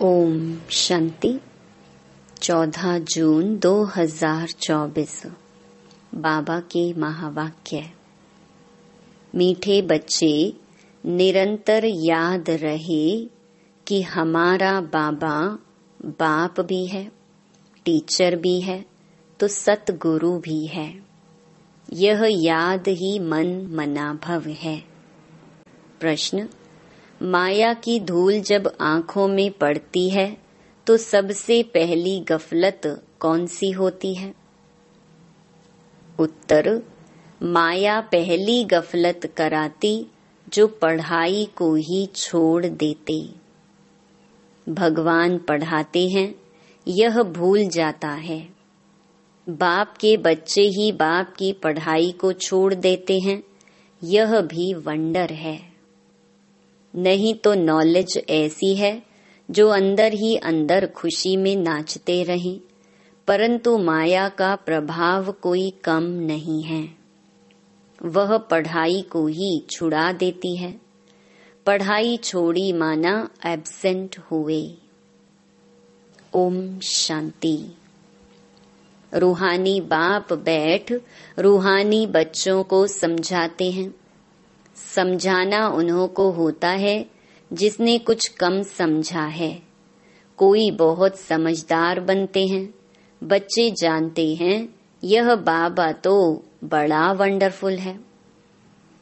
ओम शांति। 14 जून 2024 बाबा के महावाक्य। मीठे बच्चे, निरंतर याद रहे कि हमारा बाबा बाप भी है, टीचर भी है, तो सतगुरु भी है। यह याद ही मन मनाभव है। प्रश्न: माया की धूल जब आँखों में पड़ती है तो सबसे पहली गफलत कौन सी होती है? उत्तर: माया पहली गफलत कराती जो पढ़ाई को ही छोड़ देते। भगवान पढ़ाते हैं, यह भूल जाता है। बाप के बच्चे ही बाप की पढ़ाई को छोड़ देते हैं, यह भी वंडर है। नहीं तो नॉलेज ऐसी है जो अंदर ही अंदर खुशी में नाचते रहें, परंतु माया का प्रभाव कोई कम नहीं है। वह पढ़ाई को ही छुड़ा देती है। पढ़ाई छोड़ी माना एब्सेंट हुए। ओम शांति। रूहानी बाप बैठ रूहानी बच्चों को समझाते हैं। समझाना उन्हों को होता है जिसने कुछ कम समझा है। कोई बहुत समझदार बनते हैं। बच्चे जानते हैं यह बाबा तो बड़ा वंडरफुल है।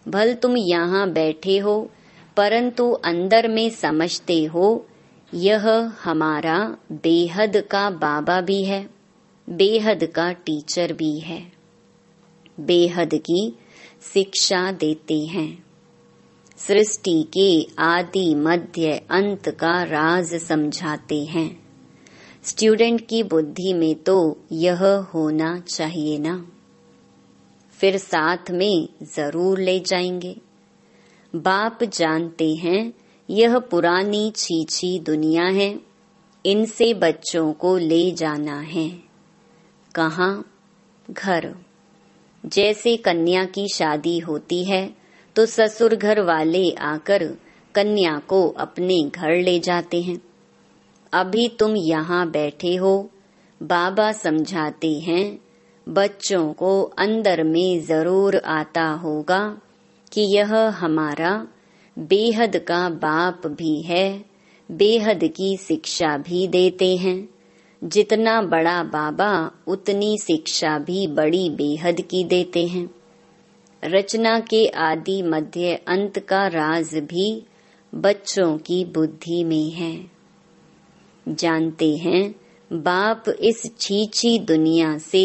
भल तुम यहाँ बैठे हो, परंतु अंदर में समझते हो यह हमारा बेहद का बाबा भी है, बेहद का टीचर भी है। बेहद की शिक्षा देते हैं। सृष्टि के आदि मध्य अंत का राज समझाते हैं। स्टूडेंट की बुद्धि में तो यह होना चाहिए ना। फिर साथ में जरूर ले जाएंगे। बाप जानते हैं यह पुरानी छीछी दुनिया है, इनसे बच्चों को ले जाना है। कहाँ? घर। जैसे कन्या की शादी होती है तो ससुर घर वाले आकर कन्या को अपने घर ले जाते हैं। अभी तुम यहाँ बैठे हो, बाबा समझाते हैं बच्चों को अंदर में जरूर आता होगा कि यह हमारा बेहद का बाप भी है, बेहद की शिक्षा भी देते हैं। जितना बड़ा बाबा उतनी शिक्षा भी बड़ी बेहद की देते हैं। रचना के आदि मध्य अंत का राज भी बच्चों की बुद्धि में है। जानते हैं बाप इस छीछी दुनिया से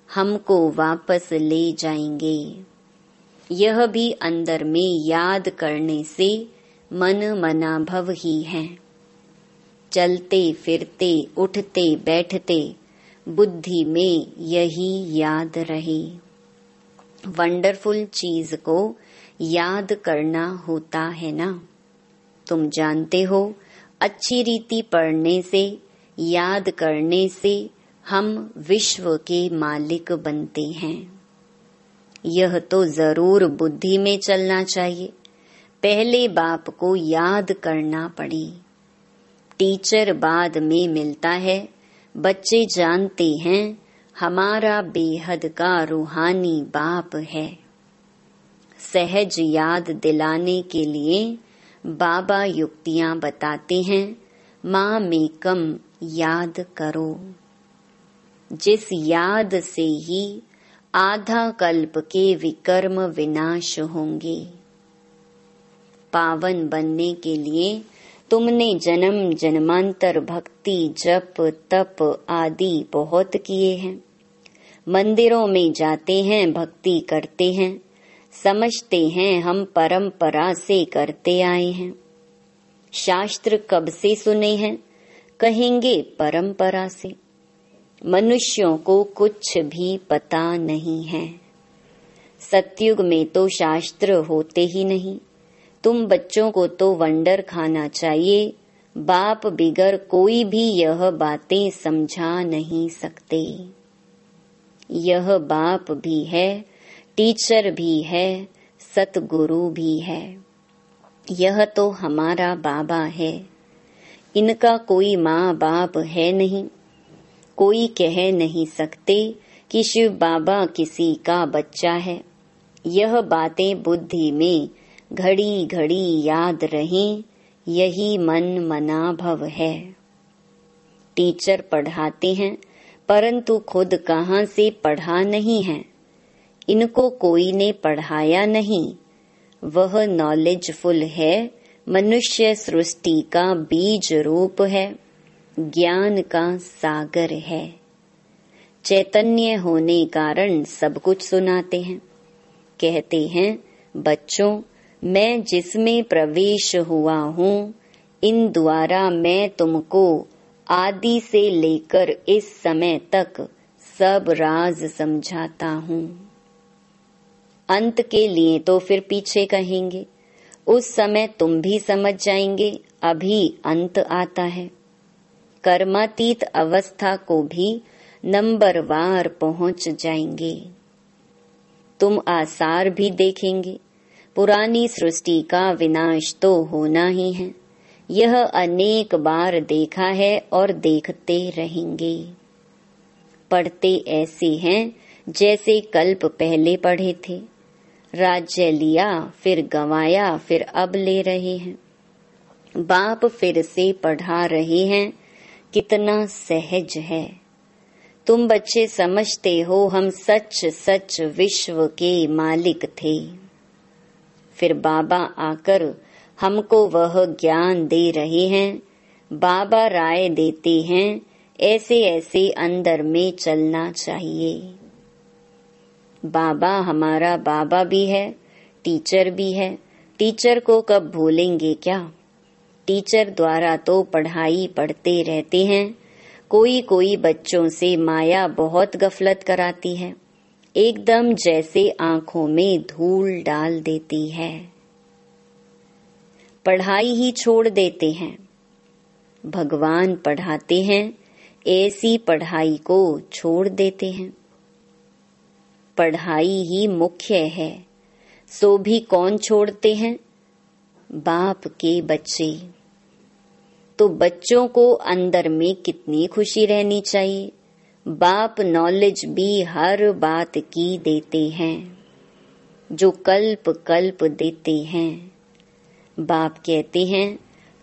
हमको वापस ले जाएंगे। यह भी अंदर में याद करने से मन मनाभव ही है। चलते फिरते उठते बैठते बुद्धि में यही याद रहे। वंडरफुल चीज को याद करना होता है ना। तुम जानते हो अच्छी रीति पढ़ने से, याद करने से हम विश्व के मालिक बनते हैं। यह तो जरूर बुद्धि में चलना चाहिए। पहले बाप को याद करना पड़ी। टीचर बाद में मिलता है। बच्चे जानते हैं हमारा बेहद का रूहानी बाप है। सहज याद दिलाने के लिए बाबा युक्तियां बताते हैं। माँ में कम याद करो। जिस याद से ही आधा कल्प के विकर्म विनाश होंगे। पावन बनने के लिए तुमने जन्म जन्मांतर भक्ति जप तप आदि बहुत किए हैं। मंदिरों में जाते हैं, भक्ति करते हैं, समझते हैं हम परंपरा से करते आए हैं। शास्त्र कब से सुने हैं? कहेंगे परंपरा से। मनुष्यों को कुछ भी पता नहीं है। सतयुग में तो शास्त्र होते ही नहीं। तुम बच्चों को तो वंडर खाना चाहिए। बाप बिगर कोई भी यह बातें समझा नहीं सकते। यह बाप भी है, टीचर भी है, सतगुरु भी है। यह तो हमारा बाबा है। इनका कोई माँ बाप है नहीं। कोई कह नहीं सकते कि शिव बाबा किसी का बच्चा है। यह बातें बुद्धि में घड़ी घड़ी याद रहें, यही मन मना भव है। टीचर पढ़ाते हैं परंतु खुद कहाँ से पढ़ा नहीं है। इनको कोई ने पढ़ाया नहीं। वह नॉलेजफुल है, मनुष्य सृष्टि का बीज रूप है, ज्ञान का सागर है। चैतन्य होने कारण सब कुछ सुनाते हैं। कहते हैं, बच्चों, मैं जिसमें प्रवेश हुआ हूँ, इन द्वारा मैं तुमको आदि से लेकर इस समय तक सब राज समझाता हूँ। अंत के लिए तो फिर पीछे कहेंगे, उस समय तुम भी समझ जाएंगे, अभी अंत आता है। कर्मातीत अवस्था को भी नंबरवार पहुंच जाएंगे। तुम आसार भी देखेंगे। पुरानी सृष्टि का विनाश तो होना ही है। यह अनेक बार देखा है और देखते रहेंगे। पढ़ते ऐसे हैं जैसे कल्प पहले पढ़े थे। राज्य लिया, फिर गंवाया, फिर अब ले रहे हैं। बाप फिर से पढ़ा रहे हैं। कितना सहज है। तुम बच्चे समझते हो हम सच सच विश्व के मालिक थे। फिर बाबा आकर हमको वह ज्ञान दे रहे हैं। बाबा राय देते हैं, ऐसे ऐसे अंदर में चलना चाहिए। बाबा हमारा बाबा भी है, टीचर भी है। टीचर को कब भूलेंगे क्या? टीचर द्वारा तो पढ़ाई पढ़ते रहते हैं। कोई कोई बच्चों से माया बहुत गफलत कराती है, एकदम जैसे आंखों में धूल डाल देती है। पढ़ाई ही छोड़ देते हैं। भगवान पढ़ाते हैं, ऐसी पढ़ाई को छोड़ देते हैं। पढ़ाई ही मुख्य है, सो भी कौन छोड़ते हैं? बाप के बच्चे। तो बच्चों को अंदर में कितनी खुशी रहनी चाहिए। बाप नॉलेज भी हर बात की देते हैं, जो कल्प कल्प देते हैं। बाप कहते हैं,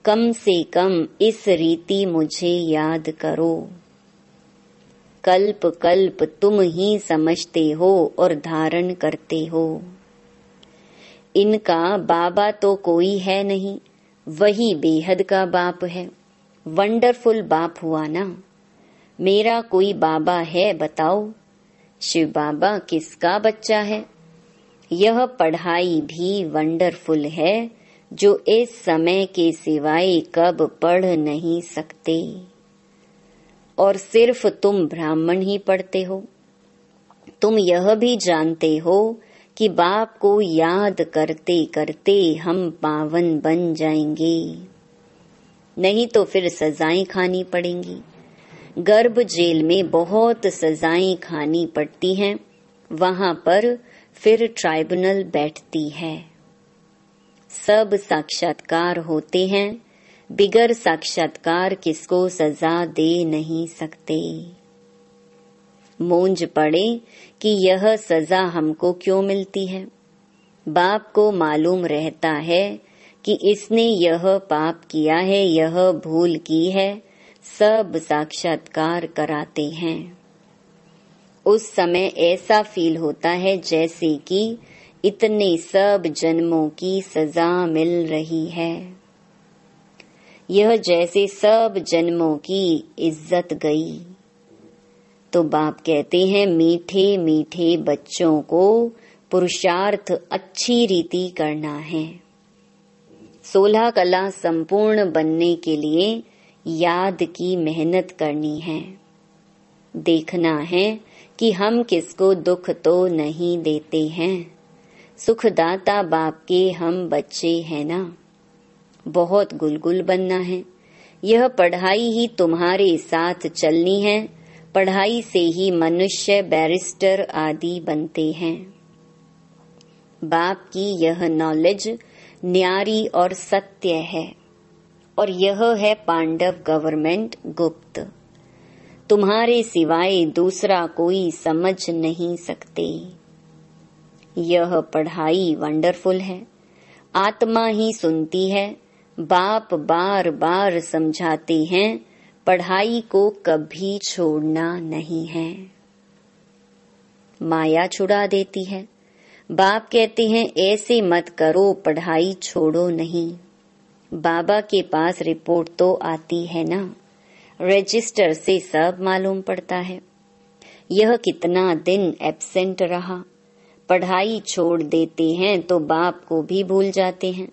कम से कम इस रीति मुझे याद करो। कल्प कल्प तुम ही समझते हो और धारण करते हो। इनका बाबा तो कोई है नहीं, वही बेहद का बाप है। वंडरफुल बाप हुआ ना। मेरा कोई बाबा है बताओ? शिव बाबा किसका बच्चा है? यह पढ़ाई भी वंडरफुल है, जो इस समय के सिवाय कब पढ़ नहीं सकते। और सिर्फ तुम ब्राह्मण ही पढ़ते हो। तुम यह भी जानते हो कि बाप को याद करते करते हम पावन बन जाएंगे, नहीं तो फिर सजाएं खानी पड़ेंगी। गर्भ जेल में बहुत सजाएं खानी पड़ती हैं, वहां पर फिर ट्राइब्यूनल बैठती है। सब साक्षात्कार होते हैं, बिगर साक्षात्कार किसको सजा दे नहीं सकते। मूंज पड़े कि यह सजा हमको क्यों मिलती है। बाप को मालूम रहता है कि इसने यह पाप किया है, यह भूल की है। सब साक्षात्कार कराते हैं। उस समय ऐसा फील होता है जैसे कि इतने सब जन्मों की सजा मिल रही है। यह जैसे सब जन्मों की इज्जत गई। तो बाप कहते हैं, मीठे मीठे बच्चों को पुरुषार्थ अच्छी रीति करना है। 16 कला संपूर्ण बनने के लिए याद की मेहनत करनी है। देखना है कि हम किसको दुख तो नहीं देते हैं। सुखदाता बाप के हम बच्चे हैं ना। बहुत गुलगुल बनना है। यह पढ़ाई ही तुम्हारे साथ चलनी है। पढ़ाई से ही मनुष्य बैरिस्टर आदि बनते हैं। बाप की यह नॉलेज न्यारी और सत्य है। और यह है पांडव गवर्नमेंट गुप्त। तुम्हारे सिवाय दूसरा कोई समझ नहीं सकते। यह पढ़ाई वंडरफुल है। आत्मा ही सुनती है। बाप बार बार समझाते हैं, पढ़ाई को कभी छोड़ना नहीं है। माया छुड़ा देती है। बाप कहते हैं ऐसे मत करो, पढ़ाई छोड़ो नहीं। बाबा के पास रिपोर्ट तो आती है ना, रजिस्टर से सब मालूम पड़ता है। यह कितना दिन एब्सेंट रहा। पढ़ाई छोड़ देते हैं तो बाप को भी भूल जाते हैं।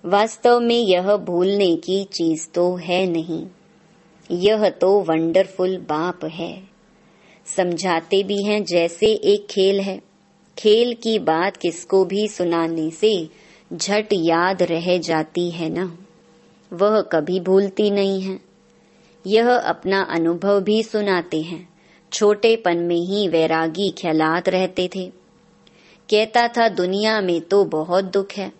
वास्तव में यह भूलने की चीज तो है नहीं। यह तो वंडरफुल बाप है। समझाते भी हैं जैसे एक खेल है। खेल की बात किसको भी सुनाने से झट याद रह जाती है ना, वह कभी भूलती नहीं है। यह अपना अनुभव भी सुनाते हैं। छोटेपन में ही वैरागी ख्यालात रहते थे। कहता था दुनिया में तो बहुत दुख है।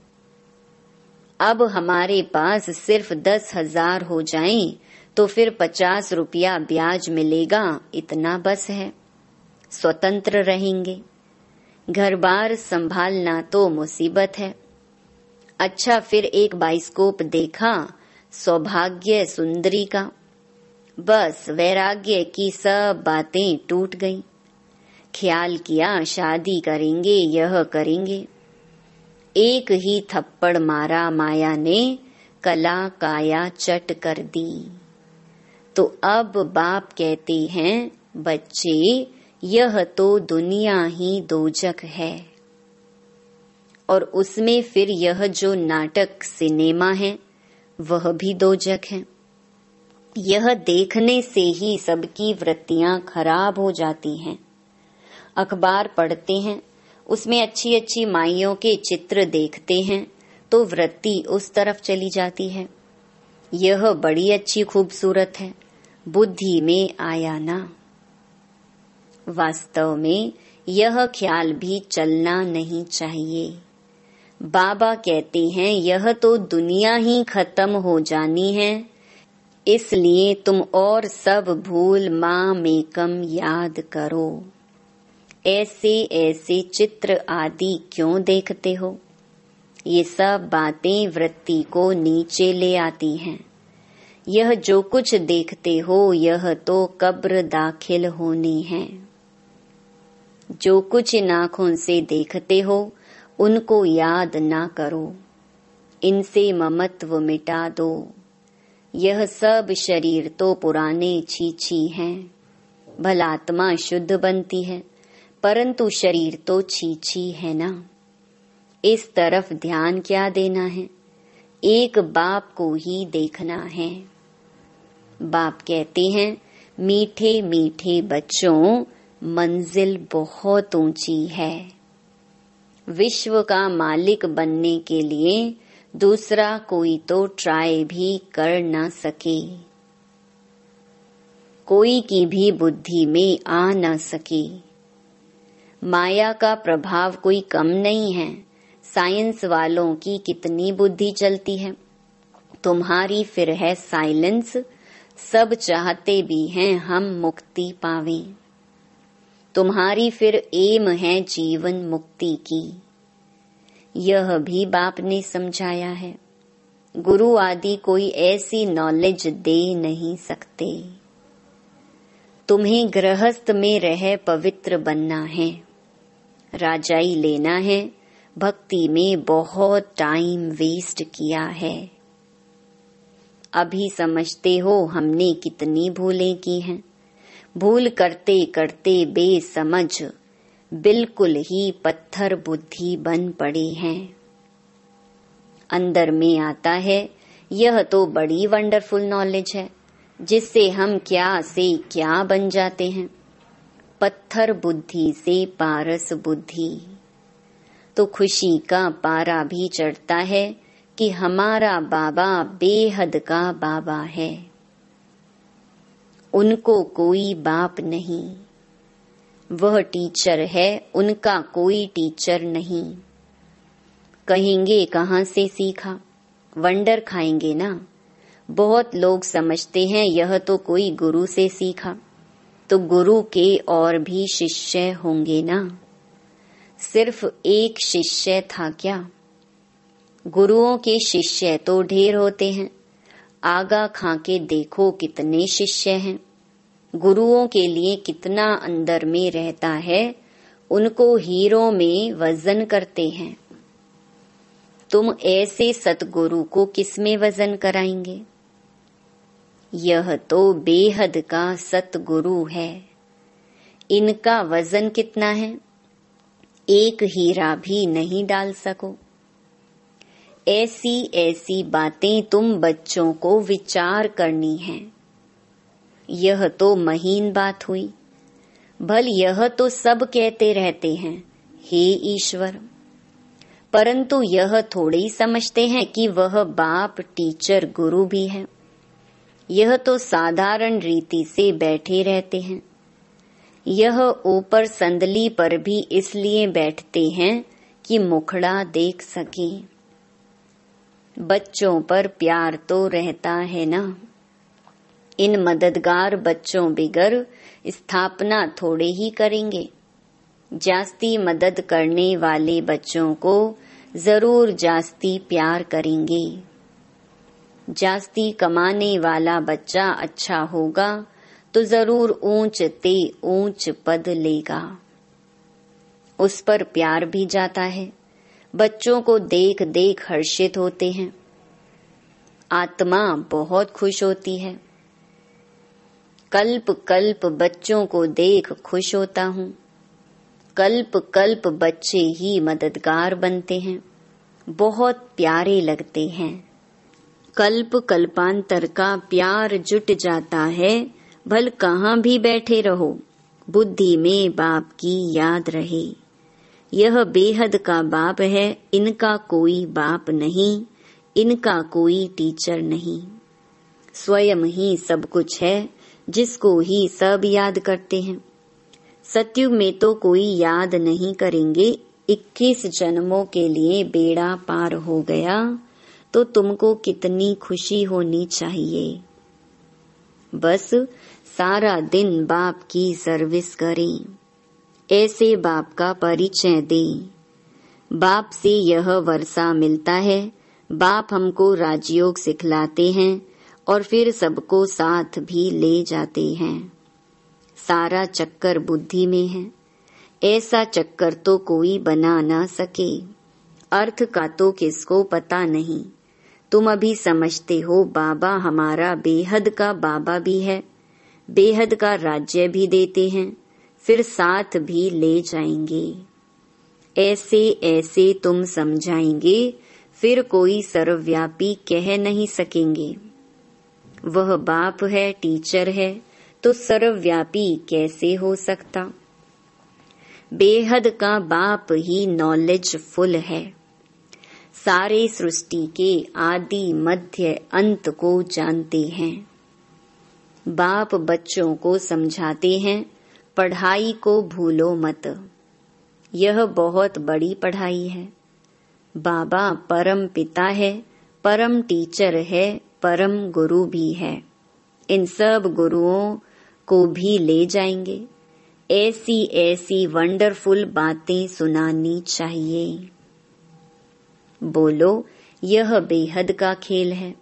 अब हमारे पास सिर्फ 10,000 हो जाएं तो फिर 50 रुपया ब्याज मिलेगा, इतना बस है। स्वतंत्र रहेंगे। घर बार संभालना तो मुसीबत है। अच्छा, फिर एक बाइस्कोप देखा सौभाग्य सुंदरी का। बस वैराग्य की सब बातें टूट गईं। ख्याल किया शादी करेंगे, यह करेंगे। एक ही थप्पड़ मारा माया ने, कला काया चट कर दी। तो अब बाप कहते हैं बच्चे, यह तो दुनिया ही दोजख है। और उसमें फिर यह जो नाटक सिनेमा है वह भी दोजख है। यह देखने से ही सबकी वृत्तियां खराब हो जाती हैं। अखबार पढ़ते हैं, उसमें अच्छी अच्छी माइयों के चित्र देखते हैं तो वृत्ति उस तरफ चली जाती है। यह बड़ी अच्छी खूबसूरत है, बुद्धि में आया ना। वास्तव में यह ख्याल भी चलना नहीं चाहिए। बाबा कहते हैं यह तो दुनिया ही खत्म हो जानी है, इसलिए तुम और सब भूल माँ मेकम याद करो। ऐसे ऐसे चित्र आदि क्यों देखते हो? ये सब बातें वृत्ति को नीचे ले आती हैं। यह जो कुछ देखते हो यह तो कब्र दाखिल होनी है। जो कुछ इन आँखों से देखते हो उनको याद ना करो, इनसे ममत्व मिटा दो। यह सब शरीर तो पुराने छीछी हैं। भलात्मा शुद्ध बनती है, परंतु शरीर तो छीछी है ना। इस तरफ ध्यान क्या देना है? एक बाप को ही देखना है। बाप कहते हैं मीठे मीठे बच्चों, मंजिल बहुत ऊंची है। विश्व का मालिक बनने के लिए दूसरा कोई तो ट्राई भी कर न सके, कोई की भी बुद्धि में आ न सके। माया का प्रभाव कोई कम नहीं है। साइंस वालों की कितनी बुद्धि चलती है। तुम्हारी फिर है साइलेंस। सब चाहते भी हैं हम मुक्ति पावें। तुम्हारी फिर एम है जीवन मुक्ति की। यह भी बाप ने समझाया है। गुरु आदि कोई ऐसी नॉलेज दे नहीं सकते। तुम्हें गृहस्थ में रह पवित्र बनना है, राजाई लेना है। भक्ति में बहुत टाइम वेस्ट किया है। अभी समझते हो हमने कितनी भूलें की हैं। भूल करते करते बेसमझ बिल्कुल ही पत्थर बुद्धि बन पड़े हैं। अंदर में आता है यह तो बड़ी वंडरफुल नॉलेज है, जिससे हम क्या से क्या बन जाते हैं। पत्थर बुद्धि से पारस बुद्धि। तो खुशी का पारा भी चढ़ता है कि हमारा बाबा बेहद का बाबा है। उनको कोई बाप नहीं। वह टीचर है, उनका कोई टीचर नहीं। कहेंगे कहाँ से सीखा? वंडर खाएंगे ना। बहुत लोग समझते हैं यह तो कोई गुरु से सीखा, तो गुरु के और भी शिष्य होंगे ना। सिर्फ एक शिष्य था क्या? गुरुओं के शिष्य तो ढेर होते हैं। आगा खा के देखो कितने शिष्य हैं। गुरुओं के लिए कितना अंदर में रहता है, उनको हीरों में वजन करते हैं। तुम ऐसे सतगुरु को किस में वजन कराएंगे? यह तो बेहद का सतगुरु है। इनका वजन कितना है? एक हीरा भी नहीं डाल सको। ऐसी ऐसी बातें तुम बच्चों को विचार करनी है। यह तो महीन बात हुई। भल यह तो सब कहते रहते हैं, हे ईश्वर, परंतु यह थोड़े ही समझते हैं कि वह बाप, टीचर, गुरु भी है। यह तो साधारण रीति से बैठे रहते हैं। यह ऊपर संदली पर भी इसलिए बैठते हैं कि मुखड़ा देख सके। बच्चों पर प्यार तो रहता है ना। इन मददगार बच्चों बिगर स्थापना थोड़े ही करेंगे। जास्ती मदद करने वाले बच्चों को जरूर जास्ती प्यार करेंगे। जास्ती कमाने वाला बच्चा अच्छा होगा तो जरूर ऊंच ते ऊंच पद लेगा। उस पर प्यार भी जाता है। बच्चों को देख देख हर्षित होते हैं। आत्मा बहुत खुश होती है। कल्प कल्प बच्चों को देख खुश होता हूँ। कल्प कल्प बच्चे ही मददगार बनते हैं, बहुत प्यारे लगते हैं। कल्प कल्पांतर का प्यार जुट जाता है। भल कहाँ भी बैठे रहो, बुद्धि में बाप की याद रहे। यह बेहद का बाप है। इनका कोई बाप नहीं, इनका कोई टीचर नहीं। स्वयं ही सब कुछ है, जिसको ही सब याद करते हैं। सतयुग में तो कोई याद नहीं करेंगे। 21 जन्मों के लिए बेड़ा पार हो गया तो तुमको कितनी खुशी होनी चाहिए। बस सारा दिन बाप की सर्विस करें। ऐसे बाप का परिचय दें। बाप से यह वर्षा मिलता है। बाप हमको राजयोग सिखलाते हैं और फिर सबको साथ भी ले जाते हैं। सारा चक्कर बुद्धि में है। ऐसा चक्कर तो कोई बना ना सके। अर्थ का तो किसको पता नहीं। तुम अभी समझते हो बाबा हमारा बेहद का बाबा भी है, बेहद का राज्य भी देते हैं, फिर साथ भी ले जाएंगे। ऐसे ऐसे तुम समझाएंगे, फिर कोई सर्वव्यापी कह नहीं सकेंगे। वह बाप है, टीचर है, तो सर्वव्यापी कैसे हो सकता? बेहद का बाप ही नॉलेजफुल है। सारे सृष्टि के आदि मध्य अंत को जानते हैं। बाप बच्चों को समझाते हैं, पढ़ाई को भूलो मत। यह बहुत बड़ी पढ़ाई है। बाबा परम पिता है, परम टीचर है, परम गुरु भी है। इन सब गुरुओं को भी ले जाएंगे। ऐसी ऐसी वंडरफुल बातें सुनानी चाहिए। बोलो, यह बेहद का खेल है।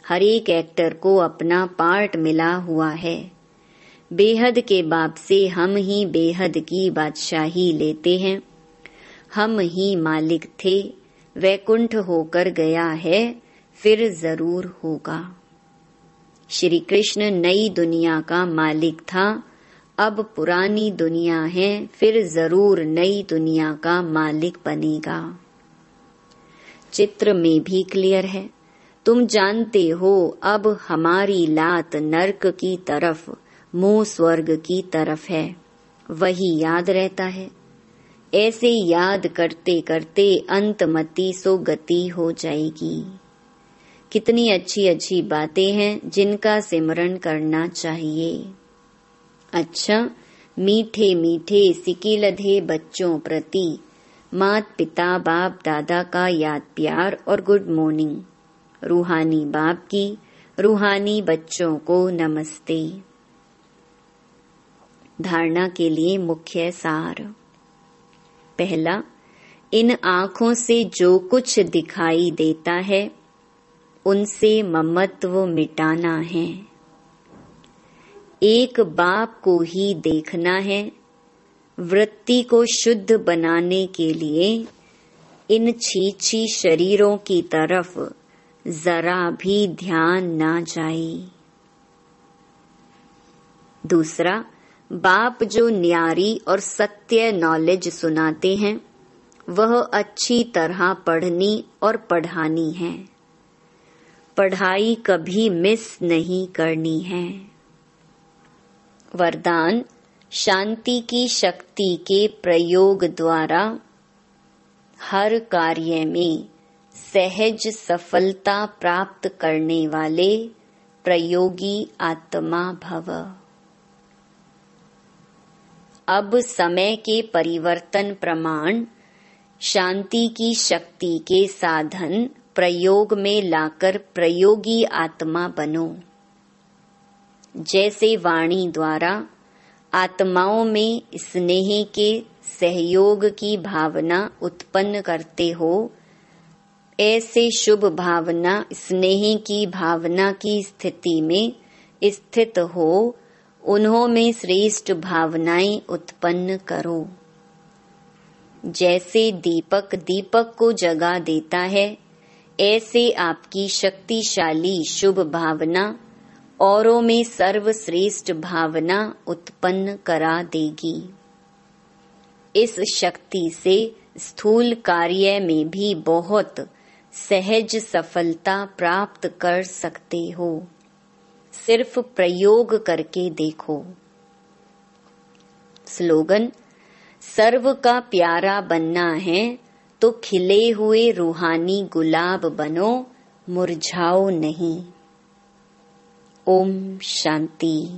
हर एक एक्टर को अपना पार्ट मिला हुआ है। बेहद के बाप से हम ही बेहद की बादशाही लेते हैं। हम ही मालिक थे, वैकुंठ होकर गया है, फिर जरूर होगा। श्री कृष्ण नई दुनिया का मालिक था, अब पुरानी दुनिया है, फिर जरूर नई दुनिया का मालिक बनेगा। चित्र में भी क्लियर है। तुम जानते हो अब हमारी लात नर्क की तरफ, मुंह स्वर्ग की तरफ है। वही याद रहता है। ऐसे याद करते करते अंतमति सो गति हो जाएगी। कितनी अच्छी अच्छी बातें हैं जिनका सिमरन करना चाहिए। अच्छा, मीठे मीठे सिकिलधे बच्चों प्रति मात पिता बाप दादा का याद प्यार और गुड मॉर्निंग। रूहानी बाप की, रूहानी बच्चों को नमस्ते। धारणा के लिए मुख्य सार। पहला, इन आँखों से जो कुछ दिखाई देता है उनसे ममत्व मिटाना है। एक बाप को ही देखना है। वृत्ति को शुद्ध बनाने के लिए इन छीछी शरीरों की तरफ जरा भी ध्यान ना जाए। दूसरा, बाप जो न्यारी और सत्य नॉलेज सुनाते हैं वह अच्छी तरह पढ़नी और पढ़ानी है। पढ़ाई कभी मिस नहीं करनी है। वरदान, शांति की शक्ति के प्रयोग द्वारा हर कार्य में सहज सफलता प्राप्त करने वाले प्रयोगी आत्मा भव। अब समय के परिवर्तन प्रमाण शांति की शक्ति के साधन प्रयोग में लाकर प्रयोगी आत्मा बनो। जैसे वाणी द्वारा आत्माओं में स्नेह के सहयोग की भावना उत्पन्न करते हो, ऐसे शुभ भावना स्नेह की भावना की स्थिति में स्थित हो, उन्हों में श्रेष्ठ भावनाएं उत्पन्न करो। जैसे दीपक दीपक को जगा देता है, ऐसे आपकी शक्तिशाली शुभ भावना औरों में सर्वश्रेष्ठ भावना उत्पन्न करा देगी। इस शक्ति से स्थूल कार्य में भी बहुत सहज सफलता प्राप्त कर सकते हो। सिर्फ प्रयोग करके देखो। स्लोगन, सर्व का प्यारा बनना है तो खिले हुए रूहानी गुलाब बनो, मुरझाओ नहीं। ओम शांति।